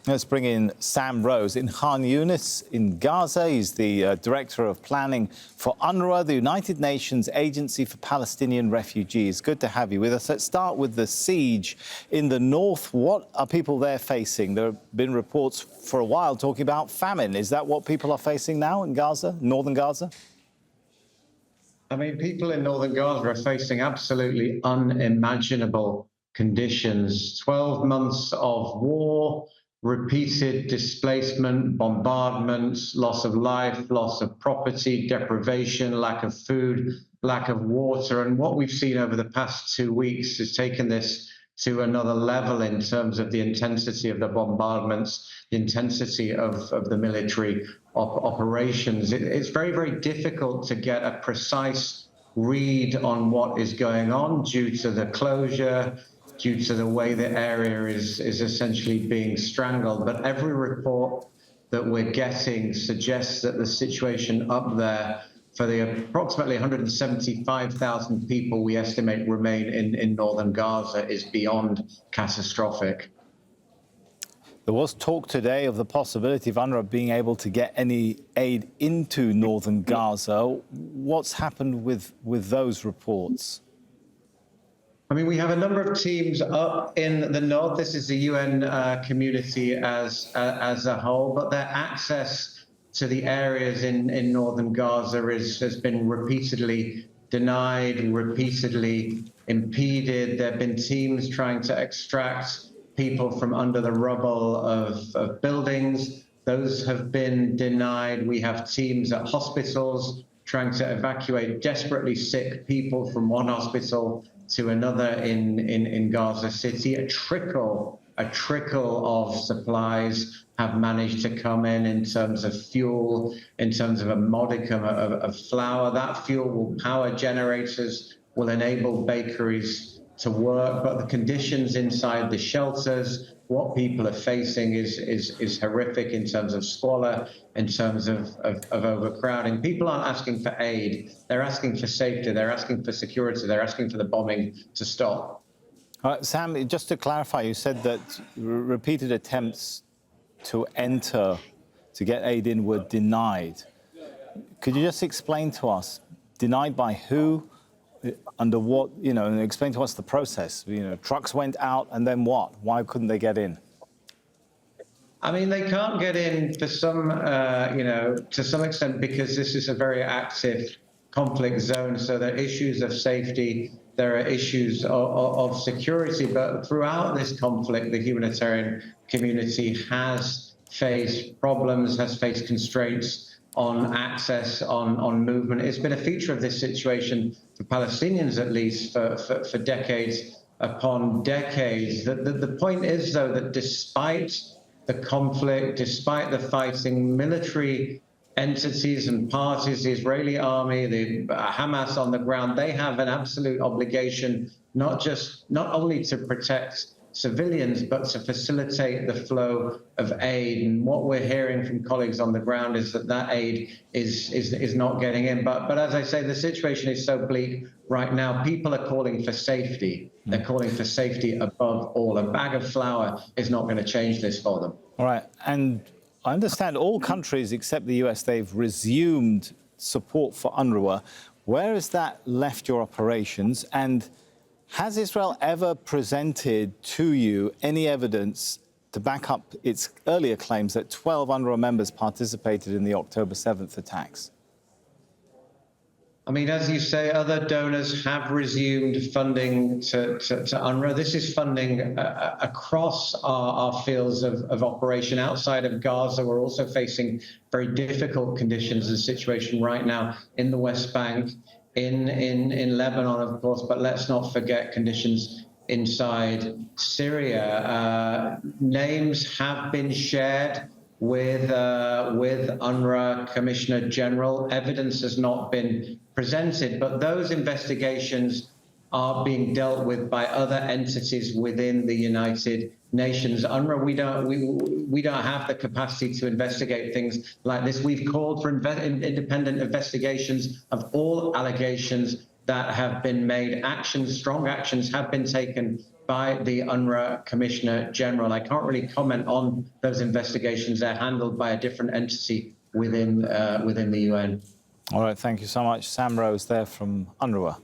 Let's bring in Sam Rose in Khan Yunis in Gaza. He's the Director of Planning for UNRWA, the United Nations Agency for Palestinian Refugees. Good to have you with us. Let's start with the siege in the north. What are people there facing? There have been reports for a while talking about famine. Is that what people are facing now in Gaza, northern Gaza? I mean, people in northern Gaza are facing absolutely unimaginable conditions. 12 months of war, repeated displacement, bombardments, loss of life, loss of property, deprivation, lack of food, lack of water. And what we've seen over the past 2 weeks has taken this to another level in terms of the intensity of the bombardments, the intensity of the military operations. It's very, very difficult to get a precise read on what is going on due to the closure, due to the way the area is essentially being strangled. But every report that we're getting suggests that the situation up there for the approximately 175,000 people we estimate remain in northern Gaza is beyond catastrophic. There was talk today of the possibility of UNRWA being able to get any aid into northern Gaza. What's happened with those reports? I mean, we have a number of teams up in the north. This is the UN community as a whole, but their access to the areas in northern Gaza has been repeatedly denied, repeatedly impeded. There have been teams trying to extract people from under the rubble of buildings. Those have been denied. We have teams at hospitals trying to evacuate desperately sick people from one hospital to another in Gaza City. A trickle of supplies have managed to come in terms of fuel, in terms of a modicum of flour. That fuel will power generators, will enable bakeries to work, but the conditions inside the shelters, what people are facing is horrific in terms of squalor, in terms of overcrowding. People aren't asking for aid. They're asking for safety. They're asking for security. They're asking for the bombing to stop. Sam, just to clarify, you said that repeated attempts to enter, to get aid in, were denied. Could you just explain to us, denied by who, under what, and explain to us the process? Trucks went out and then what? Why couldn't they get in? I mean, they can't get in for some, to some extent because this is a very active conflict zone. So there are issues of safety, there are issues of security, but throughout this conflict, the humanitarian community has faced problems, has faced constraints on access, on movement. It's been a feature of this situation for Palestinians, at least, for decades upon decades. The point is, though, that despite the conflict, despite the fighting, military entities and parties, the Israeli army, the Hamas on the ground, they have an absolute obligation not only to protect civilians, but to facilitate the flow of aid. And what we're hearing from colleagues on the ground is that aid is not getting in. But as I say, the situation is so bleak right now. People are calling for safety. They're calling for safety above all. A bag of flour is not going to change this for them. All right. And I understand all countries except the US, they've resumed support for UNRWA. Where has that left your operations? And has Israel ever presented to you any evidence to back up its earlier claims that 12 UNRWA members participated in the October 7th attacks? I mean, as you say, other donors have resumed funding to UNRWA. This is funding across our fields of operation outside of Gaza. We're also facing very difficult conditions and situation right now in the West Bank, in Lebanon, of course, but let's not forget conditions inside Syria. Names have been shared with UNRWA Commissioner General. Evidence has not been presented, but those investigations are being dealt with by other entities within the United Nations. UNRWA, we don't have the capacity to investigate things like this. We've called for independent investigations of all allegations that have been made. Strong actions have been taken by the UNRWA Commissioner General. I can't really comment on those investigations. They're handled by a different entity within the UN. All right, thank you so much. Sam Rose there from UNRWA.